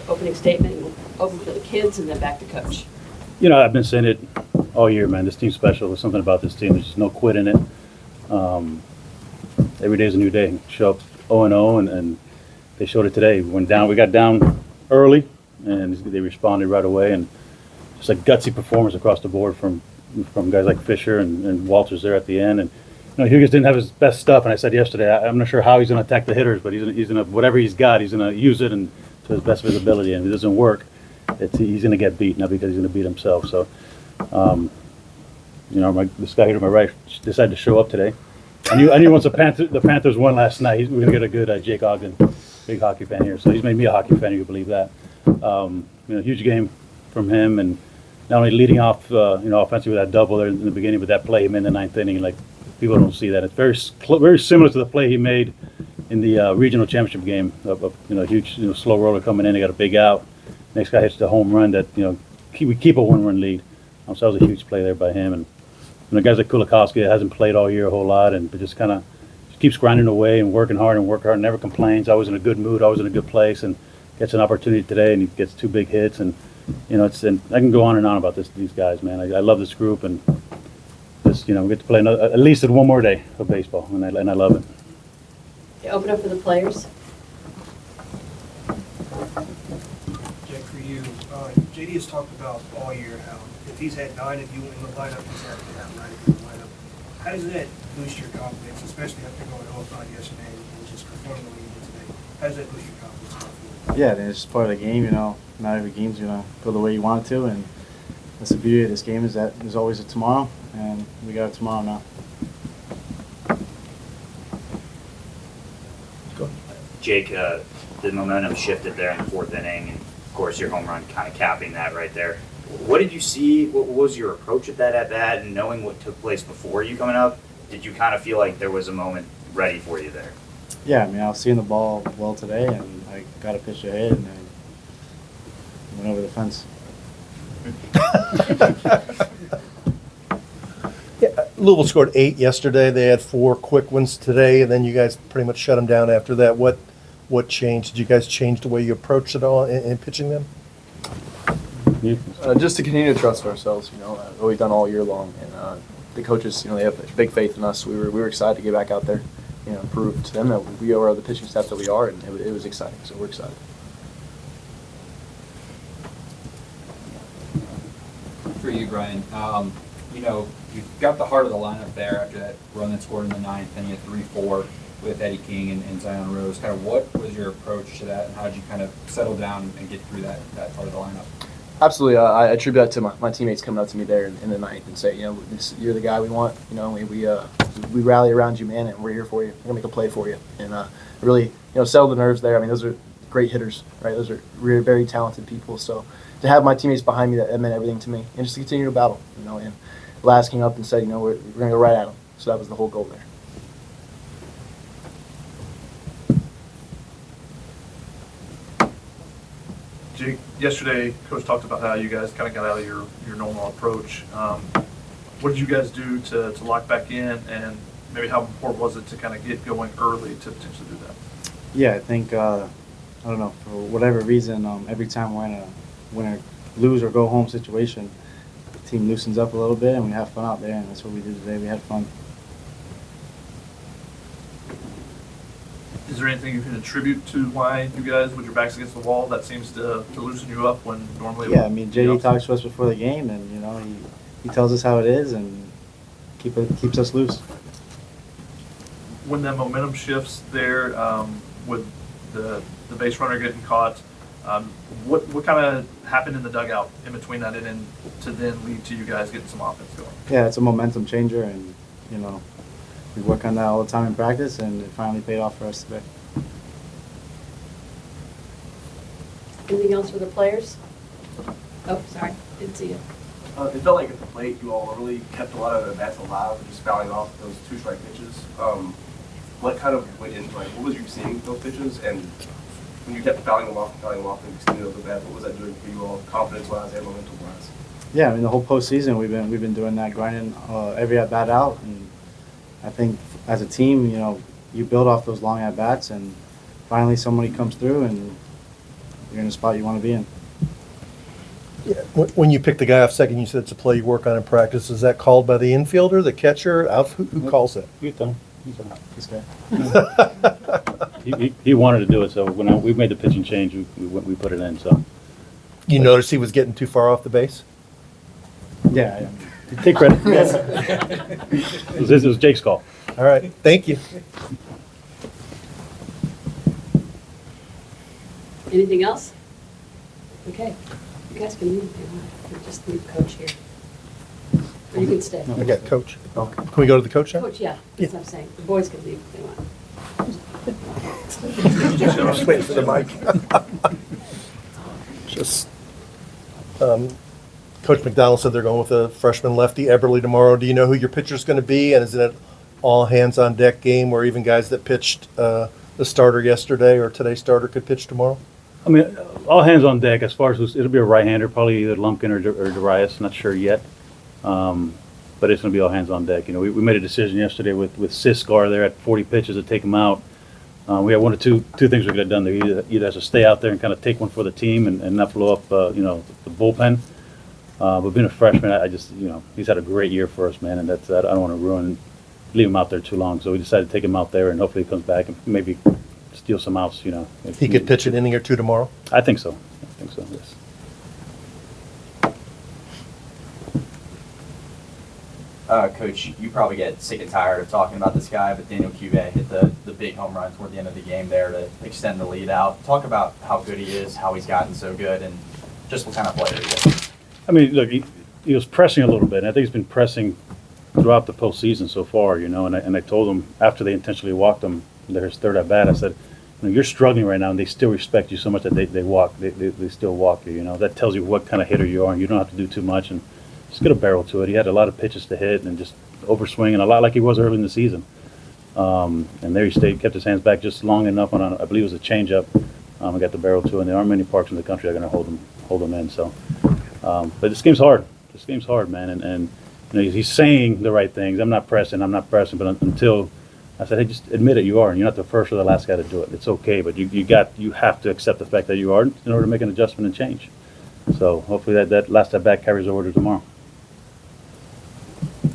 opening statement, and open for the kids, and then back to Coach. You know, I've been saying it all year, man. This team's special. There's something about this team. There's just no quit in it. Every day's a new day. Show up 0-0, and they showed it today. We got down early, and they responded right away. And just a gutsy performance across the board from guys like Fisher and Walters there at the end. And you know, Hughes didn't have his best stuff. And I said yesterday, I'm not sure how he's going to attack the hitters, but he's going to whatever he's got, he's going to use it and to his best visibility. And if it doesn't work, he's going to get beat, not because he's going to beat himself. So. You know, this guy here to my right decided to show up today. I knew once the Panthers won last night, we're gonna get a good Jake Ogden, big hockey fan here. So he's made me a hockey fan. You believe that? You know, huge game from him, and not only leading off, you know, offensively with that double there in the beginning, but that play he made in the ninth inning. Like people don't see that. It's very similar to the play he made in the regional championship game. You know, huge, you know, slow roller coming in. He got a big out. Next guy hits the home run that we keep a 1-run lead. So that was a huge play there by him. And you know, guys like Kulikowski hasn't played all year a whole lot, but just kind of keeps grinding away and working hard, never complains, always in a good mood, always in a good place, and gets an opportunity today, and he gets 2 big hits. And you know, and I can go on and on about these guys, man. I love this group, and just we get to play at least one more day of baseball, and I love it. Okay, open up for the players. Jake, for you, JD has talked about all year how if he's had 9 of you in the lineup, he's had to have 9 of you in the lineup. How does that boost your confidence, especially after going 0-5 yesterday and just performing the way you did today? How does that boost your confidence? Yeah, it's just part of the game, Not every game's going to go the way you want it to, and that's the beauty of this game is that there's always a tomorrow, and we got a tomorrow now. Jake, the momentum shifted there in the 4th inning, and of course your home run kind of capping that right there. What did you see? What was your approach at that at-bat, and knowing what took place before you coming up, did you kind of feel like there was a moment ready for you there? Yeah, I was seeing the ball well today, and I got a pitch ahead, and I went over the fence. Yeah, Louisville scored 8 yesterday. They had 4 quick ones today, and then you guys pretty much shut them down after that. What changed? Did you guys change the way you approached it all in pitching them? Just to continue to trust ourselves, what we've done all year long, and the coaches, they have big faith in us. We were excited to get back out there, prove to them that we are the pitching staff that we are, and it was exciting. So we're excited. For you, Brian, you got the heart of the lineup there after that run that scored in the 9th, and you had 3-4 with Eddie King and Zion Rose. Kind of what was your approach to that, and how did you kind of settle down and get through that part of the lineup? Absolutely, I attribute that to my teammates coming up to me there in the 9th and say, you're the guy we want. We rally around you, man, and we're here for you. We're gonna make a play for you, and really, settle the nerves there. I mean, those are great hitters, right? Those are really very talented people. So to have my teammates behind me, that meant everything to me, and just to continue to battle, And Laz came up and said, we're gonna go right at them. So that was the whole goal there. Jake, yesterday, Coach talked about how you guys kind of got out of your normal approach. What did you guys do to lock back in, and maybe how important was it to kind of get going early to potentially do that? Yeah, I think, I don't know, for whatever reason, every time we're in a win or lose or go home situation, the team loosens up a little bit and we have fun out there, and that's what we did today. We had fun. Is there anything you can attribute to why you guys, with your backs against the wall, that seems to loosen you up when normally? Yeah, JD talks to us before the game, and he tells us how it is and keeps us loose. When that momentum shifts there, with the base runner getting caught, what kind of happened in the dugout in between that and to then lead to you guys getting some offense going? Yeah, it's a momentum changer, and we work on that all the time in practice, and it finally paid off for us today. Anything else for the players? Oh, sorry, didn't see you. It felt like at the plate you all really kept a lot of the bats alive, just fouling off those 2-strike pitches. What kind of went into what was you seeing those pitches, and when you kept fouling them off and extending those bats, what was that doing for you all, confidence-wise and momentum-wise? Yeah, the whole postseason we've been doing that, grinding every at bat out, and I think as a team, you build off those long at bats, and finally somebody comes through, and you're in the spot you want to be in. Yeah. When you pick the guy off second, you said it's a play you work on in practice. Is that called by the infielder, the catcher? Who calls it? You tell him. You tell him. This guy. He wanted to do it, so when we made the pitching change, we put it in, so. You noticed he was getting too far off the base? Yeah. Take credit. It was Jake's call. All right, thank you. Anything else? Okay, you guys can leave if you want, or just leave coach here. Or you can stay. I got coach. Can we go to the coach now? Coach, yeah, that's what I'm saying. The boys can leave if they want. Just waiting for the mic. Just, Coach McDonald said they're going with a freshman lefty, Eberly, tomorrow. Do you know who your pitcher's going to be? And is it an all hands on deck game where even guys that pitched the starter yesterday or today's starter could pitch tomorrow? I mean, all hands on deck as far as it'll be a right-hander, probably either Lumpkin or Darius, not sure yet. But it's going to be all hands on deck. You know, we made a decision yesterday with Siskar there at 40 pitches to take him out. We had one or two things we could have done there. Either has to stay out there and kind of take one for the team and not blow up, the bullpen. But being a freshman, I just, he's had a great year for us, man, and I don't want to leave him out there too long. So we decided to take him out there, and hopefully he comes back and maybe steal some outs, He could pitch an inning or two tomorrow? I think so. Yes. Coach, you probably get sick and tired of talking about this guy, but Daniel Cuvée hit the big home run toward the end of the game there to extend the lead out. Talk about how good he is, how he's gotten so good, and just what kind of player he is. I mean, look, he was pressing a little bit, and I think he's been pressing throughout the postseason so far, and I told him after they intentionally walked him, his third at bat, I said, you're struggling right now, and they still respect you so much that they still walk you, That tells you what kind of hitter you are, and you don't have to do too much, and just get a barrel to it. He had a lot of pitches to hit and just overswinging, a lot like he was early in the season. And there he stayed, kept his hands back just long enough on, I believe it was a changeup, and got the barrel to it, and there aren't many parks in the country that are going to hold him in, so. But this game's hard. This game's hard, man, and he's saying the right things. I'm not pressing, but until I said, hey, just admit it, you are, and you're not the first or the last guy to do it. It's okay, but you have to accept the fact that you are in order to make an adjustment and change. So hopefully that last at bat carries over to tomorrow.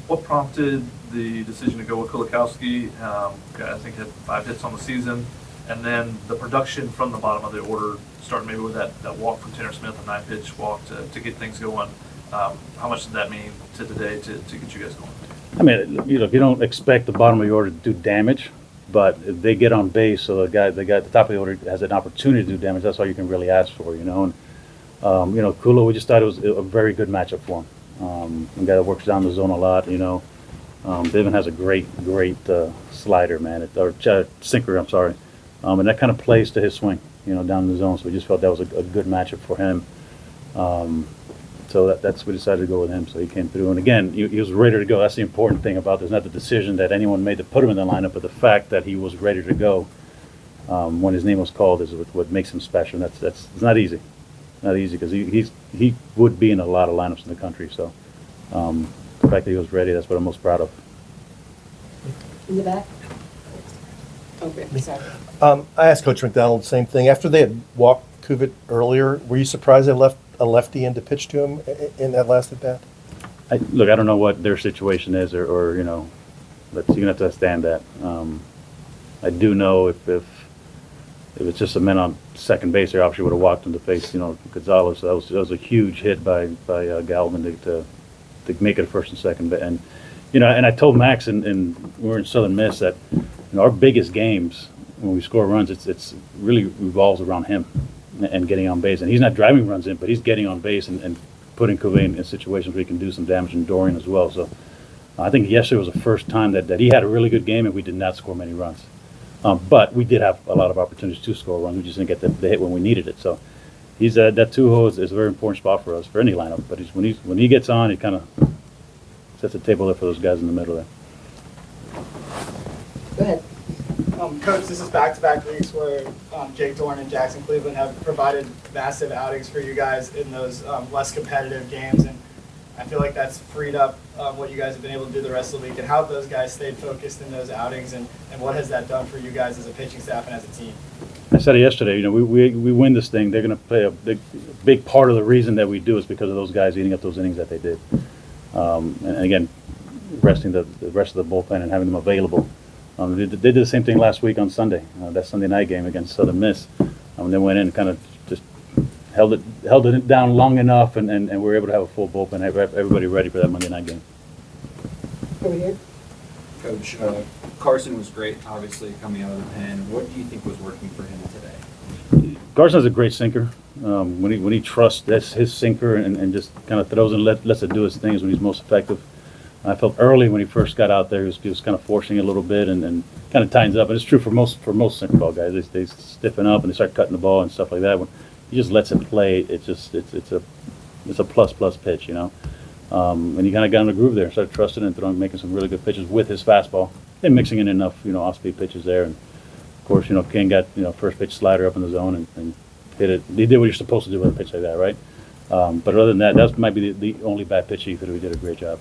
What prompted the decision to go with Kulikowski? I think had 5 hits on the season, and then the production from the bottom of the order, starting maybe with that walk from Tanner Smith, a 9-pitch walk to get things going. How much did that mean to today to get you guys going? I mean, you don't expect the bottom of the order to do damage, but if they get on base, so the guy at the top of the order has an opportunity to do damage, that's all you can really ask for, And Kula, we just thought it was a very good matchup for him. A guy that works down the zone a lot, Devin has a great slider, man, or sinker, I'm sorry. And that kind of plays to his swing, down the zone. So we just felt that was a good matchup for him. So that's we decided to go with him. So he came through, and again, he was ready to go. That's the important thing about this, not the decision that anyone made to put him in the lineup, but the fact that he was ready to go when his name was called is what makes him special. And it's not easy, because he would be in a lot of lineups in the country. So the fact that he was ready, that's what I'm most proud of. In the back? Okay, sorry. I asked Coach McDonald the same thing. After they had walked Kuvit earlier, were you surprised they left a lefty in to pitch to him in that last at bat? Look, I don't know what their situation is, or but you're gonna have to understand that. I do know if it's just a man on second base, they obviously would have walked him to face Gonzalez. So that was a huge hit by Galvin to make it a first and second. And and I told Max, and we were in Southern Miss, that our biggest games when we score runs, it's really revolves around him and getting on base. And he's not driving runs in, but he's getting on base and putting Cuvée in situations where he can do some damage, and Dorian as well. So I think yesterday was the first time that he had a really good game, and we did not score many runs. But we did have a lot of opportunities to score runs. We just didn't get the hit when we needed it. So he's that 2 hole is a very important spot for us, for any lineup. But when he gets on, he kind of sets the table there for those guys in the middle there. Go ahead. Coach, this is back-to-back weeks where Jake Dorn and Jackson Cleveland have provided massive outings for you guys in those less competitive games, and I feel like that's freed up what you guys have been able to do the rest of the week. And how have those guys stayed focused in those outings, and what has that done for you guys as a pitching staff and as a team? I said it yesterday, you know, we win this thing, they're gonna play a big part of the reason that we do is because of those guys eating up those innings that they did. And again, resting the rest of the bullpen and having them available. They did the same thing last week on Sunday, that Sunday night game against Southern Miss. They went in and kind of just held it down long enough, and we were able to have a full bullpen, have everybody ready for that Monday night game. Over here. Coach, Carson was great, obviously, coming out of the pen. What do you think was working for him today? Carson has a great sinker. When he trusts that's his sinker and just kind of throws and lets it do his things when he's most effective. I felt early when he first got out there, he was kind of forcing it a little bit and kind of tightens up. And it's true for most sinker ball guys. They stiffen up and they start cutting the ball and stuff like that. When he just lets it play, it's a plus pitch, you know. And he kind of got in the groove there, started trusting and throwing, making some really good pitches with his fastball and mixing in enough, you know, off-speed pitches there. And of course, you know, King got, you know, first pitch slider up in the zone and hit it. He did what you're supposed to do with a pitch like that, right? But other than that, that might be the only bad pitch he did a great job.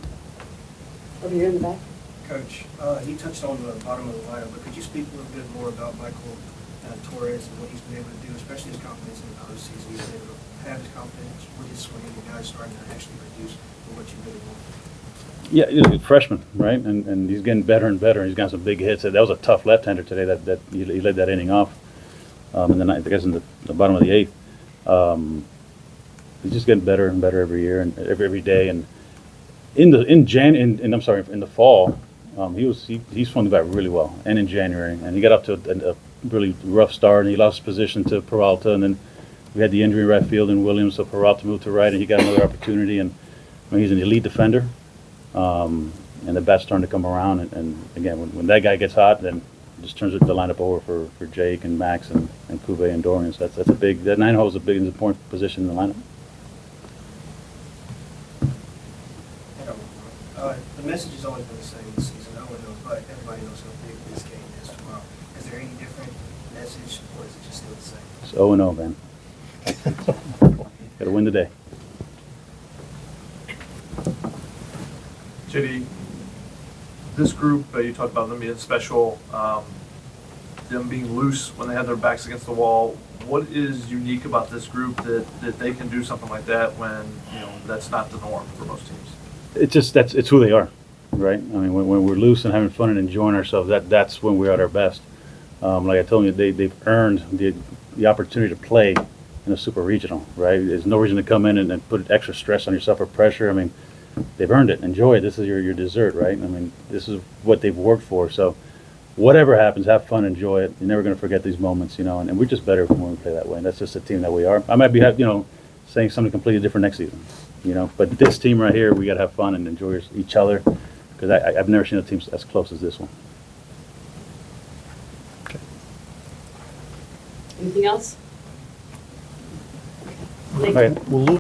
Over here in the back. Coach, you touched on the bottom of the lineup, but could you speak a little bit more about Michael Torres and what he's been able to do, especially his confidence in the postseason? He's been able to have his confidence with his swing, and guys starting to actually produce for what you really want. Yeah, he's a freshman, right? And he's getting better and better. He's got some big hits. That was a tough left-hander today that he led that inning off. And then I guess in the bottom of the eighth. He's just getting better and better every year and every day. And in the fall, he swung the bat really well, and in January, and he got up to a really rough start, and he lost his position to Peralta, and then we had the injury in right field in Williams, so Peralta moved to right, and he got another opportunity, and I mean, he's an elite defender, and the bat's starting to come around, and again, when that guy gets hot, then it just turns the lineup over for Jake and Max and Cuvée and Dorian. So that's a big, that 9 hole is a big important position in the lineup. The message has always been the same this season. No one knows, but everybody knows how big this game is tomorrow. Is there any different message, or is it just still the same? It's 0-0, man. Got to win today. JD, this group, you talked about them being special, them being loose when they have their backs against the wall. What is unique about this group that they can do something like that when, you know, that's not the norm for most teams? It's who they are, right? I mean, when we're loose and having fun and enjoying ourselves, that's when we're at our best. Like I told you, they've earned the opportunity to play in a super regional, right? There's no reason to come in and put extra stress on yourself or pressure. I mean, they've earned it. Enjoy it. This is your dessert, right? I mean, this is what they've worked for. So whatever happens, have fun, enjoy it. You're never going to forget these moments, you know, and we're just better when we play that way. And that's just the team that we are. I might be, you know, saying something completely different next season, you know, but this team right here, we got to have fun and enjoy each other, because I've never seen a team as close as this one. Anything else? Okay. Well,